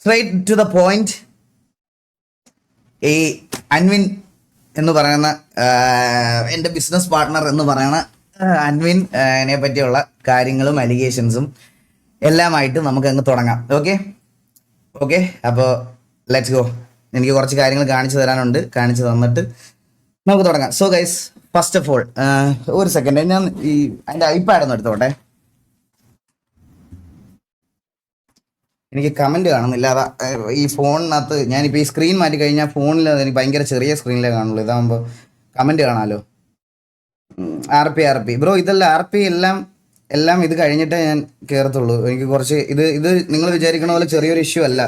Straight to the point. ഈ അൻവിൻ എന്ന് പറയുന്ന എൻ്റെ ബിസിനസ് പാർട്ട്ണർ എന്ന് പറയുന്ന അൻവിനെ പറ്റിയുള്ള കാര്യങ്ങളും അലിഗേഷൻസും എല്ലാമായിട്ട് നമുക്ക് അങ്ങ് തുടങ്ങാം. ഓക്കെ അപ്പോൾ ലെറ്റ്സ് ഗോ. എനിക്ക് കുറച്ച് കാര്യങ്ങൾ കാണിച്ചു തരാനുണ്ട്, കാണിച്ചു തന്നിട്ട് നമുക്ക് തുടങ്ങാം. So guys, first of all ഒരു സെക്കൻഡ്, ഞാൻ ഈ എൻ്റെ ഐപാഡ് ഒന്ന് എടുത്തോട്ടെ. എനിക്ക് കമൻറ്റ് കാണുന്നില്ല, അതാ ഈ ഫോണിനകത്ത് ഞാനിപ്പോൾ ഈ സ്ക്രീൻ മാറ്റി കഴിഞ്ഞാൽ ഫോണിൽ എനിക്ക് ഭയങ്കര ചെറിയ സ്ക്രീനിലേ കാണുള്ളൂ. ഇതാകുമ്പോൾ കമൻറ്റ് കാണാമല്ലോ. ആർ പി ബ്രോ, ഇതല്ല ആർ പി എല്ലാം ഇത് കഴിഞ്ഞിട്ടേ ഞാൻ കയറത്തുള്ളൂ. എനിക്ക് കുറച്ച് ഇത് നിങ്ങൾ വിചാരിക്കണ പോലെ ചെറിയൊരു ഇഷ്യൂ അല്ല.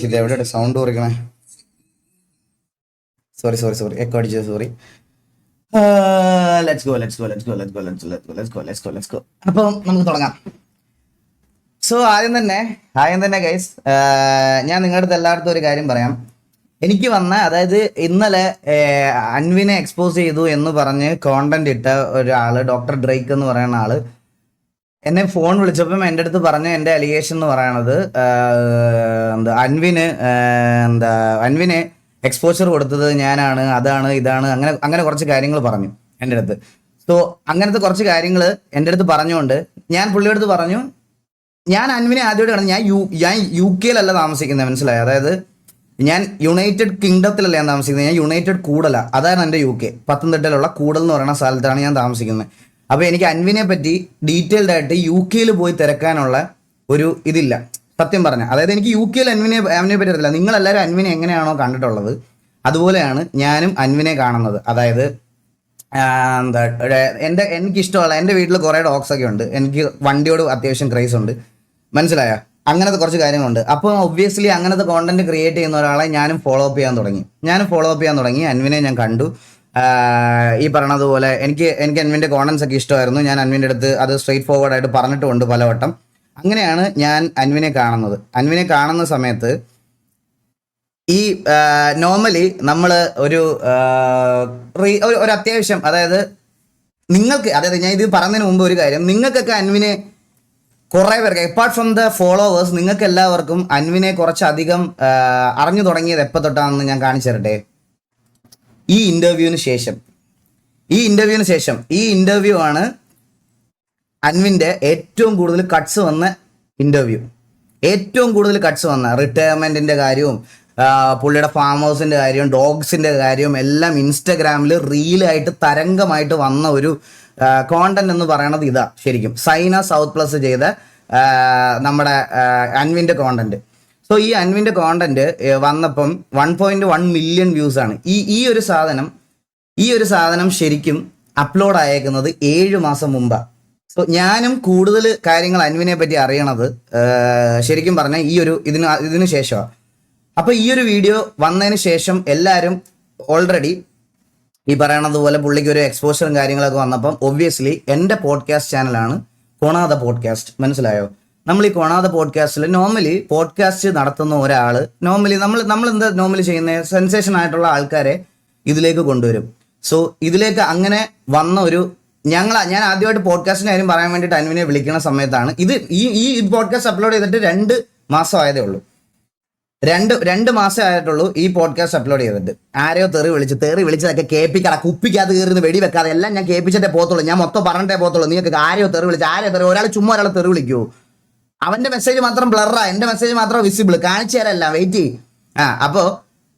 ഇത് എവിടെയാണ് സൗണ്ട് കുറയ്ക്കണേ? സോറി എക്കോ അടിച്ചത്, സോറി. Let's go. അപ്പോൾ നമുക്ക് തുടങ്ങാം. സോ ആദ്യം തന്നെ ഗൈസ്, ഞാൻ നിങ്ങളുടെ അടുത്ത് എല്ലായിടത്തും ഒരു കാര്യം പറയാം. എനിക്ക് വന്ന, അതായത് ഇന്നലെ അൻവിനെ എക്സ്പോസ് ചെയ്തു എന്ന് പറഞ്ഞ് കോണ്ടന്റ് ഇട്ട ഒരാള്, ഡോക്ടർ ഡ്രേക്ക് എന്ന് പറയുന്ന ആള് എന്നെ ഫോൺ വിളിച്ചപ്പം എൻ്റെ അടുത്ത് പറഞ്ഞ എൻ്റെ അലിഗേഷൻ എന്ന് പറയണത് അൻവിനെ എക്സ്പോഷർ കൊടുത്തത് ഞാനാണ്, അതാണ് ഇതാണ്, അങ്ങനെ കുറച്ച് കാര്യങ്ങൾ പറഞ്ഞു എൻ്റെ അടുത്ത്. സോ അങ്ങനത്തെ കുറച്ച് കാര്യങ്ങൾ എൻ്റെ അടുത്ത് പറഞ്ഞുകൊണ്ട് ഞാൻ പുള്ളിയുടെ അടുത്ത് പറഞ്ഞു, ഞാൻ അൻവിനെ ആദ്യമായിട്ട് കാണുന്നത്, ഞാൻ യു കെയിലല്ല താമസിക്കുന്നത്, മനസ്സിലായി? അതായത് ഞാൻ യുണൈറ്റഡ് കിങ്ഡത്തിലല്ല ഞാൻ താമസിക്കുന്നത്, ഞാൻ യുണൈറ്റഡ് കൂടല, അതാണ് എൻ്റെ UK, പത്തനംതിട്ടയിലുള്ള കൂടൽ എന്ന് പറയുന്ന സ്ഥലത്താണ് ഞാൻ താമസിക്കുന്നത്. അപ്പോൾ എനിക്ക് അൻവിനെ പറ്റി ഡീറ്റെയിൽഡ് ആയിട്ട് UK പോയി തിരക്കാനുള്ള ഒരു ഇതില്ല, സത്യം പറഞ്ഞ. അതായത് എനിക്ക് UK അൻവിനെ പറ്റി അറിയില്ല. നിങ്ങളെല്ലാവരും അൻവിനെ എങ്ങനെയാണോ കണ്ടിട്ടുള്ളത് അതുപോലെയാണ് ഞാനും അൻവിനെ കാണുന്നത്. അതായത് എനിക്കിഷ്ടമുള്ള, എൻ്റെ വീട്ടിൽ കുറേ ഡോഗ്സൊക്കെ ഉണ്ട്, എനിക്ക് വണ്ടിയോട് അത്യാവശ്യം ക്രേസ് ഉണ്ട്, മനസ്സിലായോ? അങ്ങനത്തെ കുറച്ച് കാര്യങ്ങളുണ്ട്. അപ്പോൾ ഒബ്വിയസ്ലി അങ്ങനത്തെ കോണ്ടന്റ് ക്രിയേറ്റ് ചെയ്യുന്ന ഒരാളെ ഞാനും ഫോളോ അപ്പ് ചെയ്യാൻ തുടങ്ങി. അൻവിനെ ഞാൻ കണ്ടു. ഈ പറഞ്ഞതുപോലെ എനിക്ക് അൻവിൻ്റെ കോണ്ടന്റ്സ് ഒക്കെ ഇഷ്ടമായിരുന്നു. ഞാൻ അൻവിൻ്റെ അടുത്ത് അത് സ്ട്രെയിറ്റ് ഫോർവേഡ് ആയിട്ട് പറഞ്ഞിട്ടുമുണ്ട് പലവട്ടം. അങ്ങനെയാണ് ഞാൻ അൻവിനെ കാണുന്നത്. അൻവിനെ കാണുന്ന സമയത്ത് ഈ നോർമലി നമ്മൾ ഒരു അത്യാവശ്യം, അതായത് നിങ്ങൾക്ക്, അതായത് ഞാൻ ഇത് പറഞ്ഞതിന് മുമ്പ് ഒരു കാര്യം, നിങ്ങൾക്കൊക്കെ അൻവിനെ കുറേ പേർക്ക്, അപ്പാർട്ട് ഫ്രം ദ ഫോളോവേഴ്സ്, നിങ്ങൾക്ക് എല്ലാവർക്കും അൻവിനെ കുറച്ചധികം അറിഞ്ഞു തുടങ്ങിയത് എപ്പോൾ തൊട്ടാണെന്ന് ഞാൻ കാണിച്ചു തരട്ടെ. ഈ ഇൻ്റർവ്യൂവിന് ശേഷം ഈ ഇൻ്റർവ്യൂ ആണ് അൻവിൻ്റെ ഏറ്റവും കൂടുതൽ കട്ട്സ് വന്ന ഇൻ്റർവ്യൂ. റിട്ടയർമെൻറ്റിൻ്റെ കാര്യവും പുള്ളിയുടെ ഫാം ഹൗസിൻ്റെ കാര്യവും ഡോഗ്സിൻ്റെ കാര്യവും എല്ലാം ഇൻസ്റ്റഗ്രാമിൽ റീലായിട്ട് തരംഗമായിട്ട് വന്ന ഒരു കോണ്ടന്റ് എന്ന് പറയണത് ഇതാ. ശരിക്കും സൈന സൗത്ത് പ്ലസ് ചെയ്ത നമ്മുടെ അൻവിൻ്റെ കോണ്ടന്റ്. സോ ഈ അൻവിൻ്റെ കോണ്ടന്റ് വന്നപ്പം 1.1 മില്യൺ വ്യൂസ് ആണ്. ഈ ഒരു സാധനം ശരിക്കും അപ്ലോഡ് ആയേക്കുന്നത് 7 മാസം മുമ്പാണ്. സോ ഞാനും കൂടുതൽ കാര്യങ്ങൾ അൻവിനെ പറ്റി അറിയണത് ശരിക്കും പറഞ്ഞാൽ ഇതിന് ശേഷമാണ്. അപ്പോൾ ഈ ഒരു വീഡിയോ വന്നതിന് ശേഷം എല്ലാവരും ഓൾറെഡി ഈ പറയണത് പോലെ പുള്ളിക്ക് ഒരു എക്സ്പോഷറും കാര്യങ്ങളൊക്കെ വന്നപ്പം ഒബ്വിയസ്ലി എൻ്റെ പോഡ്കാസ്റ്റ് ചാനലാണ് കൊണാത പോഡ്കാസ്റ്റ്, മനസ്സിലായോ? നമ്മൾ ഈ കൊണാത പോഡ്കാസ്റ്റിൽ നോർമലി പോഡ്കാസ്റ്റ് നടത്തുന്ന ഒരാൾ നമ്മൾ എന്താ നോർമലി ചെയ്യുന്നത്, സെൻസേഷൻ ആയിട്ടുള്ള ആൾക്കാരെ ഇതിലേക്ക് കൊണ്ടുവരും. സോ ഇതിലേക്ക് അങ്ങനെ വന്ന ഞാൻ ആദ്യമായിട്ട് പോഡ്കാസ്റ്റിൻ്റെ കാര്യം പറയാൻ വേണ്ടിയിട്ട് അൻവിനെ വിളിക്കുന്ന സമയത്താണ് ഈ പോഡ്കാസ്റ്റ് അപ്ലോഡ് ചെയ്തിട്ട് 2 മാസം ആയതേ ഉള്ളൂ. 2 മാസം ആയിട്ടുള്ളൂ ഈ പോഡ്കാസ്റ്റ് അപ്ലോഡ് ചെയ്തിട്ട്. ആരെയോ തെറി വിളിച്ചതൊക്കെ കേൾപ്പിക്കാതെ, കുപ്പിക്കകത്ത് കയറുന്ന വെടി വെക്കാതെ എല്ലാം ഞാൻ കേൾപ്പിച്ചിട്ടേ പോകത്തുള്ളൂ, ഞാൻ മൊത്തം പറഞ്ഞിട്ടേ പോകത്തുള്ളൂ. നിങ്ങൾക്ക് ആരെയോ തെറി ഒരാൾ ചുമ്മാ ഒരാളെ തെറി വിളിക്കുമോ? അവൻ്റെ മെസ്സേജ് മാത്രം ബ്ലറാ, എൻ്റെ മെസ്സേജ് മാത്രം വിസിബിൾ, കാണിച്ചു തരല്ല, വെയിറ്റ് ചെയ്യും. അപ്പോൾ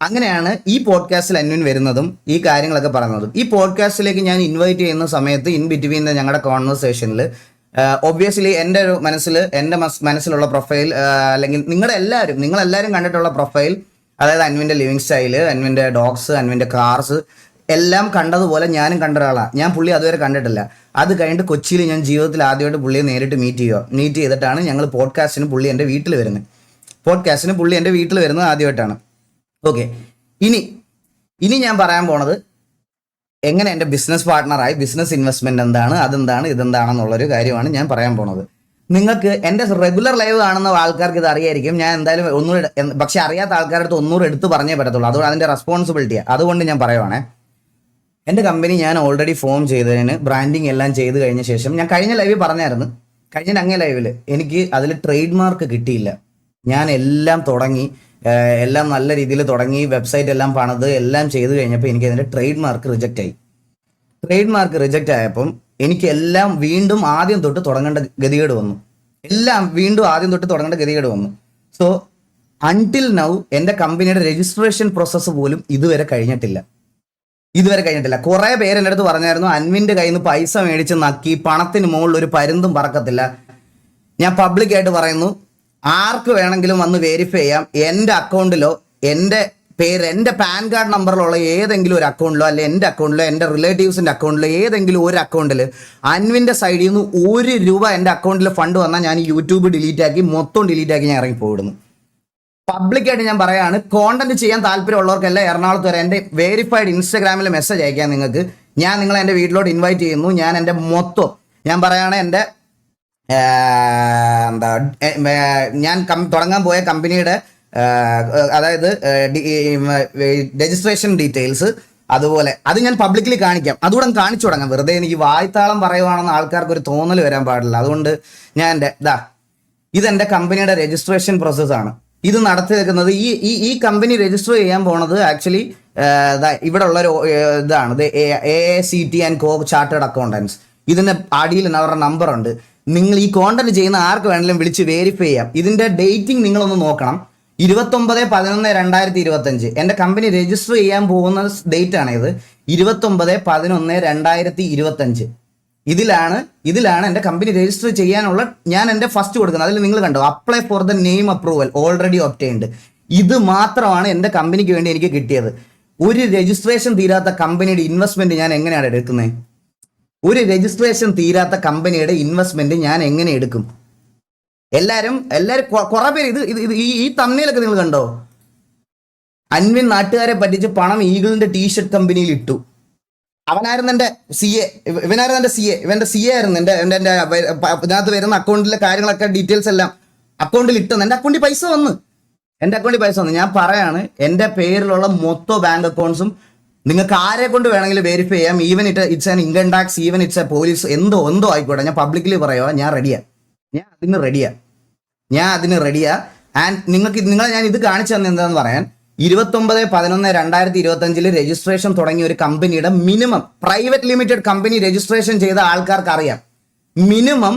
അങ്ങനെയാണ് ഈ പോഡ്കാസ്റ്റിൽ അൻവിൻ വരുന്നതും ഈ കാര്യങ്ങളൊക്കെ പറയുന്നതും. ഈ പോഡ്കാസ്റ്റിലേക്ക് ഞാൻ ഇൻവൈറ്റ് ചെയ്യുന്ന സമയത്ത് ഇൻ ബിറ്റ്വീൻ ഞങ്ങളുടെ കോൺവെർസേഷനിൽ ഒബ്വിയസ്ലി എൻ്റെ മനസ്സിലുള്ള പ്രൊഫൈൽ, അല്ലെങ്കിൽ നിങ്ങളെല്ലാവരും കണ്ടിട്ടുള്ള പ്രൊഫൈൽ, അതായത് അൻവിൻ്റെ ലിവിങ് സ്റ്റൈല്, അൻവിൻ്റെ ഡോഗ്സ്, അൻവിൻ്റെ കാർസ് എല്ലാം കണ്ടതുപോലെ ഞാനും കണ്ട ഒരാളാണ്. ഞാൻ പുള്ളി അതുവരെ കണ്ടിട്ടില്ല. അത് കഴിഞ്ഞിട്ട് കൊച്ചിയിൽ ഞാൻ ജീവിതത്തിൽ ആദ്യമായിട്ട് പുള്ളിയെ നേരിട്ട് മീറ്റ് ചെയ്തിട്ടാണ് ഞങ്ങൾ പോഡ്കാസ്റ്റിന് പുള്ളി എൻ്റെ വീട്ടിൽ വരുന്നത് ആദ്യമായിട്ടാണ്. ഓക്കെ, ഇനി ഞാൻ പറയാൻ പോണത് എങ്ങനെ എൻ്റെ ബിസിനസ് പാർട്ട്ണറായി, ബിസിനസ് ഇൻവെസ്റ്റ്മെന്റ് എന്താണ്, ഇതെന്താണെന്നുള്ളൊരു കാര്യമാണ് ഞാൻ പറയാൻ പോണത്. നിങ്ങൾക്ക് എൻ്റെ റെഗുലർ ലൈവ് കാണുന്ന ആൾക്കാർക്ക് ഇത് അറിയായിരിക്കും. ഞാൻ എന്തായാലും ഒന്നുകൂടെ, പക്ഷെ അറിയാത്ത ആൾക്കാരുടെ അടുത്ത് ഒന്നുകൂടെ എടുത്ത് പറഞ്ഞേ പറ്റത്തുള്ളൂ. അതുകൊണ്ട് അതിൻ്റെ റെസ്പോൺസിബിലിറ്റിയാണ്. അതുകൊണ്ട് ഞാൻ പറയുവാണേ, എൻ്റെ കമ്പനി ഞാൻ ഓൾറെഡി ഫോം ചെയ്തതിന് ബ്രാൻഡിങ് എല്ലാം ചെയ്ത് കഴിഞ്ഞ ശേഷം, ഞാൻ കഴിഞ്ഞ ലൈവിൽ പറഞ്ഞായിരുന്നു, കഴിഞ്ഞ അങ്ങേ ലൈവില് എനിക്ക് അതിൽ ട്രേഡ് മാർക്ക് കിട്ടിയില്ല. ഞാൻ എല്ലാം തുടങ്ങി, എല്ലാം നല്ല രീതിയിൽ തുടങ്ങി, വെബ്സൈറ്റ് എല്ലാം പണിത് എല്ലാം ചെയ്ത് കഴിഞ്ഞപ്പോൾ എനിക്ക് അതിന്റെ ട്രേഡ് മാർക്ക് റിജക്റ്റ് ആയി. ട്രേഡ് മാർക്ക് റിജക്റ്റ് ആയപ്പം എനിക്ക് എല്ലാം വീണ്ടും ആദ്യം തൊട്ട് തുടങ്ങേണ്ട ഗതികേട് വന്നു. എല്ലാം വീണ്ടും ആദ്യം തൊട്ട് തുടങ്ങേണ്ട ഗതികേട് വന്നു. സോ അൺടിൽ നൗ എൻ്റെ കമ്പനിയുടെ രജിസ്ട്രേഷൻ പ്രോസസ്സ് പോലും ഇതുവരെ കഴിഞ്ഞിട്ടില്ല. കുറെ പേര് എൻ്റെ അടുത്ത് പറഞ്ഞായിരുന്നു, അൻവിന്റെ കയ്യിൽ നിന്ന് പൈസ മേടിച്ച് നക്കി പണത്തിന് മുകളിൽ ഒരു പരുന്തും പറക്കത്തില്ല. ഞാൻ പബ്ലിക്കായിട്ട് പറയുന്നു, ആർക്ക് വേണമെങ്കിലും വന്ന് വെരിഫൈ ചെയ്യാം. എൻ്റെ അക്കൗണ്ടിലോ എൻ്റെ പേര്, എൻ്റെ പാൻ കാർഡ് നമ്പറിലുള്ള ഏതെങ്കിലും ഒരു അക്കൗണ്ടിലോ അല്ലെ എൻ്റെ അക്കൗണ്ടിലോ എൻ്റെ റിലേറ്റീവ്സിൻ്റെ അക്കൗണ്ടിലോ ഏതെങ്കിലും ഒരു അക്കൗണ്ടിൽ അൻവിൻ്റെ സൈഡിൽ നിന്ന് ₹1 എൻ്റെ അക്കൗണ്ടിൽ ഫണ്ട് വന്നാൽ ഞാൻ യൂട്യൂബ് ഡിലീറ്റ് ആക്കി ഞാൻ ഇറങ്ങി പോയിടുന്നു. പബ്ലിക്കായിട്ട് ഞാൻ പറയാണ്, കോണ്ടന്റ് ചെയ്യാൻ താല്പര്യമുള്ളവർക്കെല്ലാം എറണാകുളത്ത് വരെ എൻ്റെ വെരിഫൈഡ് ഇൻസ്റ്റാഗ്രാമിൽ മെസ്സേജ് അയക്കാം നിങ്ങൾക്ക്. ഞാൻ നിങ്ങളെ എൻ്റെ വീട്ടിലോട്ട് ഇൻവൈറ്റ് ചെയ്യുന്നു. ഞാൻ എൻ്റെ മൊത്തം ഞാൻ പറയുകയാണ്, എൻ്റെ ഞാൻ തുടങ്ങാൻ പോയ കമ്പനിയുടെ അതായത് രജിസ്ട്രേഷൻ ഡീറ്റെയിൽസ്, അതുപോലെ അത് ഞാൻ പബ്ലിക്കലി കാണിക്കാം. അതുകൂടെ കാണിച്ചു തുടങ്ങാം. വെറുതെ എനിക്ക് വായ്ത്താളം പറയുവാണെന്ന് ആൾക്കാർക്ക് ഒരു തോന്നൽ വരാൻ പാടില്ല. അതുകൊണ്ട് ഞാൻ എൻ്റെ ഇതെൻ്റെ കമ്പനിയുടെ രജിസ്ട്രേഷൻ പ്രോസസ്സാണ്. ഇത് നടത്തി വെക്കുന്നത് ഈ കമ്പനി രജിസ്റ്റർ ചെയ്യാൻ പോണത് ആക്ച്വലി ഇവിടെ ഉള്ളൊരു ഇതാണ്, AACT and co chartered accountants. ഇതിന്റെ അടിയിൽ അവരുടെ നമ്പർ ഉണ്ട്. നിങ്ങൾ ഈ കോണ്ടന്റ് ചെയ്യുന്ന ആർക്ക് വേണമെങ്കിലും വിളിച്ച് വെരിഫൈ ചെയ്യാം. ഇതിന്റെ ഡേറ്റിംഗ് നിങ്ങളൊന്ന് നോക്കണം. 29/11/2025 എൻ്റെ കമ്പനി രജിസ്റ്റർ ചെയ്യാൻ പോകുന്ന ഡേറ്റ് ആണ് ഇത്. 29/11/2025 ഇതിലാണ് എൻ്റെ കമ്പനി രജിസ്റ്റർ ചെയ്യാനുള്ള ഞാൻ എൻ്റെ ഫസ്റ്റ് കൊടുക്കുന്നത്. അതിൽ നിങ്ങൾ കണ്ടോ, apply for the name approval already obtained. ഇത് മാത്രമാണ് എൻ്റെ കമ്പനിക്ക് വേണ്ടി എനിക്ക് കിട്ടിയത്. ഒരു രജിസ്ട്രേഷൻ തീരാത്ത കമ്പനിയുടെ ഇൻവെസ്റ്റ്മെന്റ് ഞാൻ എങ്ങനെയാണ് എടുക്കുന്നത്? ഒരു രജിസ്ട്രേഷൻ തീരാത്ത കമ്പനിയുടെ ഇൻവെസ്റ്റ്മെന്റ് ഞാൻ എങ്ങനെ എടുക്കും? എല്ലാരും കുറെ പേര് ഈ തമ്മിലൊക്കെ നിങ്ങൾ കണ്ടോ, അൻവിൻ നാട്ടുകാരെ പറ്റിച്ച് പണം ഈഗിളിന്റെ ടീഷർട്ട് കമ്പനിയിൽ ഇട്ടു. അവനായിരുന്നു എൻ്റെ CA, ഇവന്റെ CA ആയിരുന്നു. എൻ്റെ ഇതിനകത്ത് വരുന്ന അക്കൗണ്ടിലെ കാര്യങ്ങളൊക്കെ ഡീറ്റെയിൽസ് എല്ലാം അക്കൗണ്ടിൽ ഇട്ടെന്ന്. എൻ്റെ അക്കൗണ്ടിൽ പൈസ വന്നു. ഞാൻ പറയാണ്, എൻ്റെ പേരിലുള്ള മൊത്തം ബാങ്ക് അക്കൗണ്ട്സും നിങ്ങൾക്ക് ആരെ കൊണ്ട് വേണമെങ്കിലും വെരിഫൈ ചെയ്യാം. Even it's an income tax, even it's A police, എന്തോ ആയിക്കോട്ടെ. ഞാൻ പബ്ലിക്കലി പറയുക, ഞാൻ അതിന് റെഡിയാ. ആൻഡ് നിങ്ങളെ ഞാൻ ഇത് കാണിച്ചു തന്നെ എന്താണെന്ന് പറയാൻ, 29/11/2025 രജിസ്ട്രേഷൻ തുടങ്ങിയ ഒരു കമ്പനിയുടെ minimum private limited company registration ചെയ്ത ആൾക്കാർക്ക് അറിയാം, മിനിമം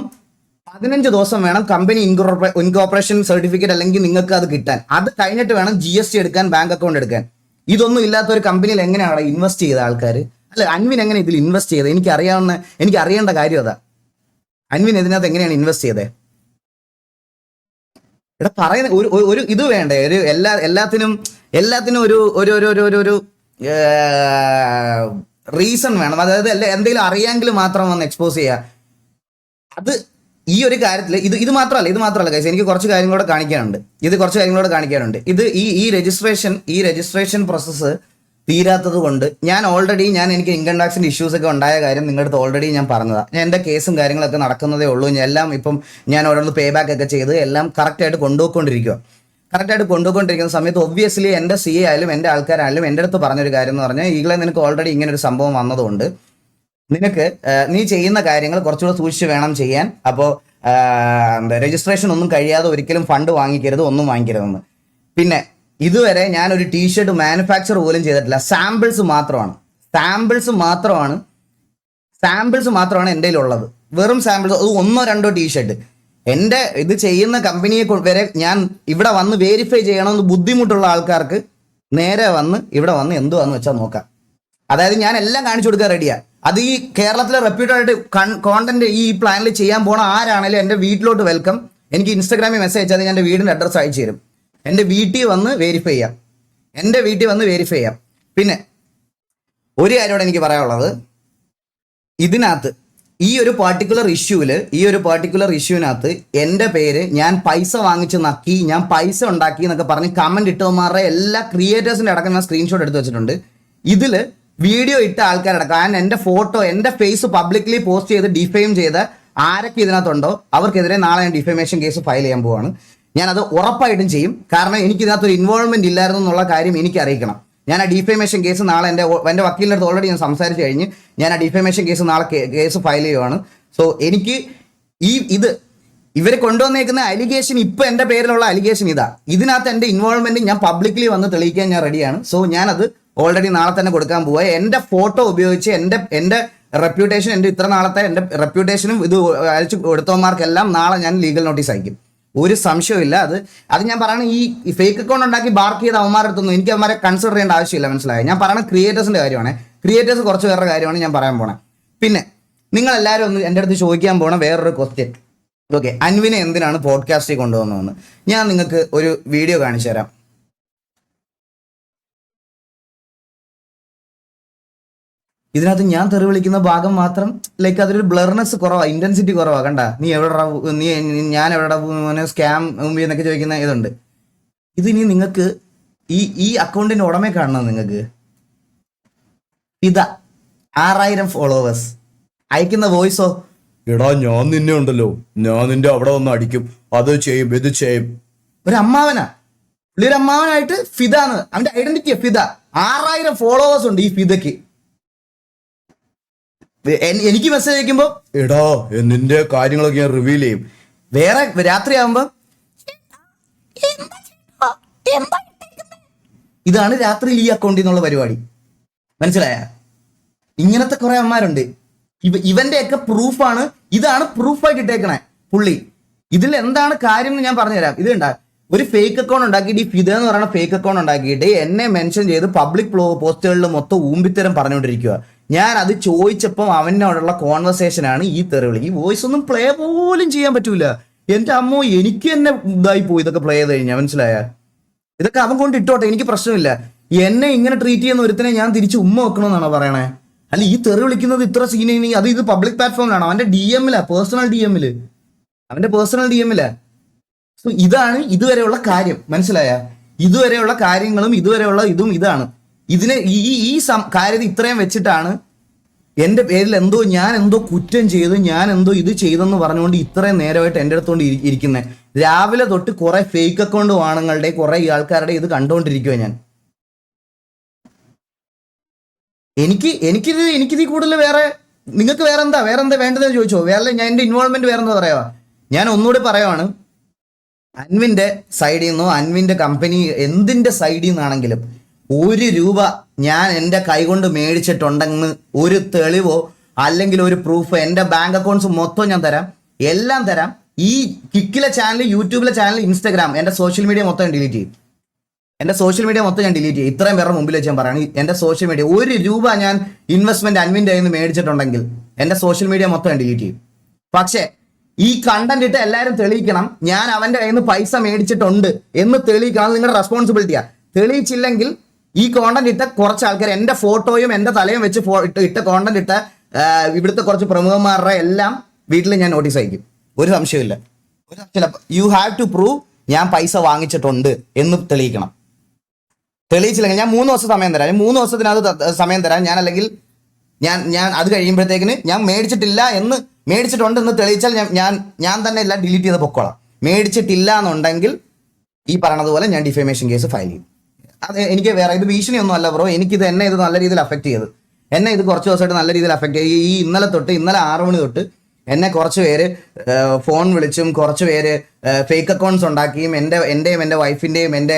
15 ദിവസം വേണം കമ്പനി ഇൻകോർപ്പറേഷൻ സർട്ടിഫിക്കറ്റ് അല്ലെങ്കിൽ നിങ്ങൾക്ക് അത് കിട്ടാൻ. അത് കഴിഞ്ഞിട്ട് വേണം GST എടുക്കാൻ, ബാങ്ക് അക്കൗണ്ട് എടുക്കാൻ. ഇതൊന്നും ഇല്ലാത്ത ഒരു കമ്പനിയിൽ എങ്ങനെയാണ് ഇൻവെസ്റ്റ് ചെയ്ത ആൾക്കാർ? അല്ല, അൻവിൻ എങ്ങനെ ഇതിൽ ഇൻവെസ്റ്റ് ചെയ്തത്? എനിക്ക് അറിയേണ്ട കാര്യം അതാ. അൻവിൻ ഇതിനകത്ത് എങ്ങനെയാണ് ഇൻവെസ്റ്റ് ചെയ്തത്? ഇവിടെ പറയുന്ന ഒരു ഇത് വേണ്ടേ? ഒരു എല്ലാത്തിനും ഒരു റീസൺ വേണം. അതായത് എന്തെങ്കിലും അറിയാമെങ്കിൽ മാത്രം വന്ന് എക്സ്പോസ് ചെയ്യുക. അത് ഈ ഒരു കാര്യത്തിൽ ഇത് മാത്രമല്ല ഗൈസ്, എനിക്ക് കുറച്ച് കാര്യങ്ങളോട് കാണിക്കാനുണ്ട്. ഈ രജിസ്ട്രേഷൻ പ്രോസസ്സ് തീരാത്തത് കൊണ്ട് എനിക്ക് ഇൻകം ടാക്സിന്റെ ഇഷ്യൂസ് ഒക്കെ ഉണ്ടായ കാര്യം നിങ്ങളുടെ അടുത്ത് ഓൾറെഡി ഞാൻ പറഞ്ഞതാണ്. ഞാൻ എൻ്റെ കേസും കാര്യങ്ങളൊക്കെ നടക്കുന്നതേ ഉള്ളൂ. എല്ലാം ഇപ്പം ഞാൻ ഓരോന്ന് പേ ബാക്ക് ഒക്കെ ചെയ്ത് എല്ലാം കറക്റ്റായിട്ട് കൊണ്ടുപോയിക്കൊണ്ടിരിക്കുന്ന സമയത്ത് ഒബ്വിയസ്ലി എൻ്റെ CA ആയാലും എൻ്റെ ആൾക്കാരായാലും എൻ്റെ അടുത്ത് പറഞ്ഞൊരു കാര്യം എന്ന് പറഞ്ഞാൽ, ഈകളെ നിനക്ക് ഓൾറെഡി ഇങ്ങനെ ഒരു സംഭവം വന്നതുകൊണ്ട് നീ ചെയ്യുന്ന കാര്യങ്ങൾ കുറച്ചുകൂടെ സൂക്ഷിച്ച് വേണം ചെയ്യാൻ. അപ്പോൾ രജിസ്ട്രേഷൻ ഒന്നും കഴിയാതെ ഒരിക്കലും ഫണ്ട് വാങ്ങിക്കരുത്, ഒന്നും വാങ്ങിക്കരുതെന്ന്. പിന്നെ ഇതുവരെ ഞാൻ ഒരു ടീഷർട്ട് മാനുഫാക്ചർ പോലും ചെയ്തിട്ടില്ല. സാമ്പിൾസ് മാത്രമാണ് എൻ്റെ ഉള്ളത്. വെറും സാമ്പിൾസ്, അത് 1-2 ടീഷർട്ട്. എൻ്റെ ഇത് ചെയ്യുന്ന കമ്പനിയെ വരെ ഞാൻ ഇവിടെ വന്ന് വെരിഫൈ ചെയ്യണമെന്ന് ബുദ്ധിമുട്ടുള്ള ആൾക്കാർക്ക് നേരെ വന്ന് ഇവിടെ വന്ന് എന്തുവാന്ന് വെച്ചാൽ നോക്കാം. അതായത് ഞാൻ എല്ലാം കാണിച്ചു കൊടുക്കാൻ റെഡിയാ. അത് ഈ കേരളത്തിലെ റെപ്യൂട്ടഡ് ആയിട്ട് കോണ്ടന്റ് ഈ പ്ലാനിൽ ചെയ്യാൻ പോണ ആരാണെങ്കിലും എൻ്റെ വീട്ടിലോട്ട് വെൽക്കം. എനിക്ക് ഇൻസ്റ്റാഗ്രാമിൽ മെസ്സേജ് അയച്ചാൽ ഞാൻ എൻ്റെ വീടിൻ്റെ അഡ്രസ്സ് അയച്ചു തരും. എൻ്റെ വീട്ടിൽ വന്ന് വെരിഫൈ ചെയ്യാം. പിന്നെ ഒരു കാര്യമോടെ എനിക്ക് പറയാനുള്ളത്, ഇതിനകത്ത് ഈ ഒരു പർട്ടിക്കുലർ ഇഷ്യൂവിനകത്ത് എൻ്റെ പേര് ഞാൻ പൈസ വാങ്ങിച്ച് നക്കി, ഞാൻ പൈസ ഉണ്ടാക്കി എന്നൊക്കെ പറഞ്ഞ് കമന്റ് ഇട്ടവന്മാരുടെ എല്ലാ ക്രിയേറ്റേഴ്സിൻ്റെ അടക്കം ഞാൻ സ്ക്രീൻഷോട്ട് എടുത്ത് വെച്ചിട്ടുണ്ട്. ഇതിൽ വീഡിയോ ഇട്ട ആൾക്കാരടക്കം എൻ്റെ ഫോട്ടോ, എൻ്റെ ഫേസ് പബ്ലിക്കലി പോസ്റ്റ് ചെയ്ത് ഡിഫെയിം ചെയ്ത ആരൊക്കെ ഇതിനകത്തുണ്ടോ അവർക്കെതിരെ നാളെ ഞാൻ ഡിഫമേഷൻ കേസ് ഫയൽ ചെയ്യാൻ പോവാണ്. ഞാനത് ഉറപ്പായിട്ടും ചെയ്യും. കാരണം എനിക്കിതിനകത്തൊരു ഇൻവോൾവ്മെന്റ് ഇല്ലായിരുന്നു എന്നുള്ള കാര്യം എനിക്ക് അറിയിക്കണം. ഞാൻ ആ ഡിഫമേഷൻ കേസ് നാളെ എൻ്റെ വക്കീലിൻ്റെ അടുത്ത് ഓൾറെഡി ഞാൻ സംസാരിച്ച് കഴിഞ്ഞ് ഞാൻ ആ ഡിഫമേഷൻ കേസ് നാളെ കേസ് ഫയൽ ചെയ്യുവാണ്. സോ എനിക്ക് ഇത് ഇവർ കൊണ്ടുവന്നേക്കുന്ന അലിഗേഷൻ, ഇപ്പൊ എന്റെ പേരിലുള്ള അലിഗേഷൻ ഇതാ. ഇതിനകത്ത് എന്റെ ഇൻവോൾവ്മെന്റ് ഞാൻ പബ്ലിക്കലി വന്ന് തെളിയിക്കാൻ ഞാൻ റെഡിയാണ്. സോ ഞാനത് ഓൾറെഡി നാളെ തന്നെ കൊടുക്കാൻ പോവുക. എന്റെ ഫോട്ടോ ഉപയോഗിച്ച് എന്റെ റെപ്യൂട്ടേഷൻ, എന്റെ ഇത്ര നാളത്തെ എന്റെ റെപ്യൂട്ടേഷനും ഇത് അയച്ചു കൊടുത്തവന്മാർക്കെല്ലാം നാളെ ഞാൻ ലീഗൽ നോട്ടീസ് അയക്കും. ഒരു സംശയമില്ല. അത് ഞാൻ പറയണ ഈ ഫേക്ക് അക്കൗണ്ട് ഉണ്ടാക്കി ബാർക്ക് ചെയ്ത അവന്മാരുടെ അടുത്തൊന്നും എനിക്ക് അവന്മാരെ കൺസിഡർ ചെയ്യേണ്ട ആവശ്യമില്ല, മനസ്സിലായോ? ഞാൻ പറയണ ക്രിയേറ്റേഴ്സിന്റെ കാര്യമാണ്. ക്രിയേറ്റേഴ്സ് കുറച്ച് പേരുടെ കാര്യമാണ് ഞാൻ പറയാൻ പോണേ. പിന്നെ നിങ്ങൾ എല്ലാവരും ഒന്ന് എൻ്റെ അടുത്ത് ചോദിക്കാൻ പോണ വേറൊരു ക്വസ്റ്റ്യൻ, ഓക്കെ, അൻവിനെ എന്തിനാണ് പോഡ്കാസ്റ്റിൽ കൊണ്ടുവന്നതെന്ന്. ഞാൻ നിങ്ങൾക്ക് ഒരു വീഡിയോ കാണിച്ചു തരാം. ഇതിനകത്ത് ഞാൻ തെറി വിളിക്കുന്ന ഭാഗം മാത്രം ലൈക്ക് അതൊരു ബ്ലർനെസ് കുറവാണ്, ഇന്റൻസിറ്റി കുറവാണ്. കണ്ട, നീ ഞാൻ എവിടെ സ്കാം എന്നൊക്കെ ചോദിക്കുന്ന ഇതുണ്ട്. ഇതിനി നിങ്ങൾക്ക് ഈ അക്കൗണ്ടിന്റെ ഉടമയെ കാണണം. നിങ്ങൾക്ക് ഇതാ 6000 ഫോളോവേഴ്സ്, അയക്കുന്ന വോയിസോ, എടാ ഞാൻ നിന്നെ ഉണ്ടല്ലോ, ഞാൻ നിന്റെ അവിടെ വന്ന് അടിക്കും, അത് ചെയ്യും ഇത് ചെയ്യും. ഒരു അമ്മാവനാ, പുള്ളി ഒരു അമ്മാവനായിട്ട് ഫിദാന്ന് അവന്റെ ഐഡന്റിറ്റിയാ ഫിദ. 6000 ഫോളോവേഴ്സ് ഉണ്ട് ഈ ഫിദയ്ക്ക്. എനിക്ക് മെസ്സേജ് അയക്കുമ്പോ എടാ നിന്റെ കാര്യങ്ങളൊക്കെ ഞാൻ റിവീൽ ചെയ്യും. വേറെ രാത്രിയാകുമ്പോ ഇതാണ് രാത്രിയിൽ ഈ അക്കൗണ്ടിൽ നിന്നുള്ള പരിപാടി, മനസ്സിലായ? ഇങ്ങനത്തെ കുറെ അമ്മമാരുണ്ട്. ഇവന്റെ ഒക്കെ പ്രൂഫാണ്, ഇതാണ് പ്രൂഫായിട്ട് ഇട്ടേക്കണേ പുള്ളി. ഇതിൽ എന്താണ് കാര്യം എന്ന് ഞാൻ പറഞ്ഞുതരാം. ഇത് കണ്ടാ, ഒരു ഫേക്ക് അക്കൗണ്ട് ഉണ്ടാക്കിയിട്ട് ഈ ഫിദ എന്ന് പറയുന്ന ഫേക്ക് അക്കൗണ്ട് ഉണ്ടാക്കിയിട്ട് എന്നെ മെൻഷൻ ചെയ്ത് പബ്ലിക് പോസ്റ്റുകളിൽ മൊത്തം ഊമ്പിത്തരം പറഞ്ഞുകൊണ്ടിരിക്കുക. ഞാൻ അത് ചോദിച്ചപ്പോൾ അവനോടുള്ള കോൺവെർസേഷനാണ് ഈ തെറിവിളി. ഈ വോയിസ് ഒന്നും പ്ലേ പോലും ചെയ്യാൻ പറ്റൂല. എന്റെ അമ്മോ, എനിക്ക് തന്നെ ഇതായി പോയി ഇതൊക്കെ പ്ലേ ചെയ്ത് കഴിഞ്ഞാൽ, മനസ്സിലായ? ഇതൊക്കെ അവൻ കൊണ്ട് ഇട്ടോട്ടെ, എനിക്ക് പ്രശ്നമില്ല. എന്നെ ഇങ്ങനെ ട്രീറ്റ് ചെയ്യുന്ന ഒരുത്തനെ ഞാൻ തിരിച്ച് ഉമ്മ വെക്കണമെന്നാണോ പറയണേ? അല്ല, ഈ തെറി വിളിക്കുന്നത് ഇത്ര സീനി, അത് ഇത് പബ്ലിക് പ്ലാറ്റ്ഫോമിലാണ്, അവന്റെ DM-ലാ, പേഴ്സണൽ DM-ല്, അവന്റെ പേഴ്സണൽ DM-ലാ. സോ ഇതാണ് ഇതുവരെയുള്ള കാര്യം, മനസ്സിലായ? ഇതുവരെയുള്ള കാര്യങ്ങളും ഇതുവരെയുള്ള ഇതും ഇതാണ്. ഇതിനെ ഈ കാര്യത്തിൽ ഇത്രയും വെച്ചിട്ടാണ് എൻ്റെ പേരിൽ ഞാൻ എന്തോ കുറ്റം ചെയ്ത്, ഞാൻ എന്തോ ഇത് ചെയ്തെന്ന് പറഞ്ഞുകൊണ്ട് ഇത്രയും നേരമായിട്ട് എൻ്റെ അടുത്തോണ്ട് ഇരിക്കുന്നത്. രാവിലെ തൊട്ട് കുറെ ഫേക്ക് അക്കൗണ്ട് ആണുങ്ങളുടെ കുറെ ആൾക്കാരുടെ ഇത് കണ്ടുകൊണ്ടിരിക്കുക ഞാൻ. എനിക്കിത് കൂടുതൽ വേറെ നിങ്ങൾക്ക് വേറെ എന്താ വേണ്ടതെന്ന് ചോദിച്ചോ. വേറെ ഞാൻ എൻ്റെ ഇൻവോൾവ്മെന്റ് വേറെ എന്താ പറയാ. ഞാൻ ഒന്നുകൂടി പറയുവാണ്, അൻവിന്റെ സൈഡിൽ നിന്നോ അൻവിന്റെ കമ്പനി എന്തിന്റെ സൈഡിൽ നിന്നാണെങ്കിലും 1 രൂപ ഞാൻ എൻ്റെ കൈകൊണ്ട് മേടിച്ചിട്ടുണ്ടെന്ന് ഒരു തെളിവോ അല്ലെങ്കിൽ ഒരു പ്രൂഫ്, എൻ്റെ ബാങ്ക് അക്കൗണ്ട്സ് മൊത്തം ഞാൻ തരാം, എല്ലാം തരാം. ഈ കിക്കിലെ ചാനൽ, യൂട്യൂബിലെ ചാനൽ, ഇൻസ്റ്റാഗ്രാം, എൻ്റെ സോഷ്യൽ മീഡിയ മൊത്തം ഞാൻ ഡിലീറ്റ് ചെയ്യും. ഇത്രയും പേരുടെ മുമ്പിൽ വെച്ച് ഞാൻ പറയാണ്, എൻ്റെ സോഷ്യൽ മീഡിയ 1 രൂപ ഞാൻ ഇൻവെസ്റ്റ്മെന്റ് അൻവിന്റെ കയ്യിൽ നിന്ന് മേടിച്ചിട്ടുണ്ടെങ്കിൽ എൻ്റെ സോഷ്യൽ മീഡിയ മൊത്തം ഞാൻ ഡിലീറ്റ് ചെയ്യും. പക്ഷേ ഈ കണ്ടന്റ് ഇട്ട് എല്ലാവരും തെളിയിക്കണം, ഞാൻ അവന്റെ കയ്യിൽ നിന്ന് പൈസ മേടിച്ചിട്ടുണ്ട് എന്ന് തെളിയിക്കണം. നിങ്ങളുടെ റെസ്പോൺസിബിലിറ്റിയാ. തെളിയിച്ചില്ലെങ്കിൽ ഈ കോണ്ടന്റ് ഇട്ട കുറച്ച് ആൾക്കാർ, എൻ്റെ ഫോട്ടോയും എൻ്റെ തലയും വെച്ച് ഇട്ട കോണ്ടന്റ് ഇട്ട ഇവിടുത്തെ കുറച്ച് പ്രമുഖന്മാരുടെ എല്ലാം വീട്ടിൽ ഞാൻ നോട്ടീസ് അയക്കും. ഒരു സംശയമില്ല. യു ഹാവ് ടു പ്രൂവ് ഞാൻ പൈസ വാങ്ങിച്ചിട്ടുണ്ട് എന്ന് തെളിയിക്കണം. തെളിയിച്ചില്ലെങ്കിൽ ഞാൻ 3 ദിവസം സമയം തരാം. 3 ദിവസത്തിനകത്ത് സമയം തരാം. ഞാൻ അല്ലെങ്കിൽ ഞാൻ അത് കഴിയുമ്പോഴത്തേക്കിന് ഞാൻ മേടിച്ചിട്ടുണ്ട് എന്ന് തെളിയിച്ചാൽ ഞാൻ തന്നെ എല്ലാം ഡിലീറ്റ് ചെയ്ത് പൊക്കോളാം. മേടിച്ചിട്ടില്ല എന്നുണ്ടെങ്കിൽ ഈ പറയണതുപോലെ ഞാൻ ഡിഫേമേഷൻ കേസ് ഫയൽ ചെയ്യും. അത് എനിക്ക് വേറെ ഇത് ഭീഷണിയൊന്നും അല്ല ബ്രോ. എന്നെ ഇത് നല്ല രീതിയിൽ അഫക്റ്റ് ചെയ്ത്, ഇത് കുറച്ച് ദിവസമായിട്ട് നല്ല രീതിയിൽ അഫക്റ്റ് ചെയ്ത്. ഇന്നലെ 6 മണി തൊട്ട് എന്നെ കുറച്ച് പേര് ഫോൺ വിളിച്ചും കുറച്ച് പേര് ഫേക്ക് അക്കൗണ്ട്സ് ഉണ്ടാക്കിയും എൻ്റെ വൈഫിൻ്റെയും എൻ്റെ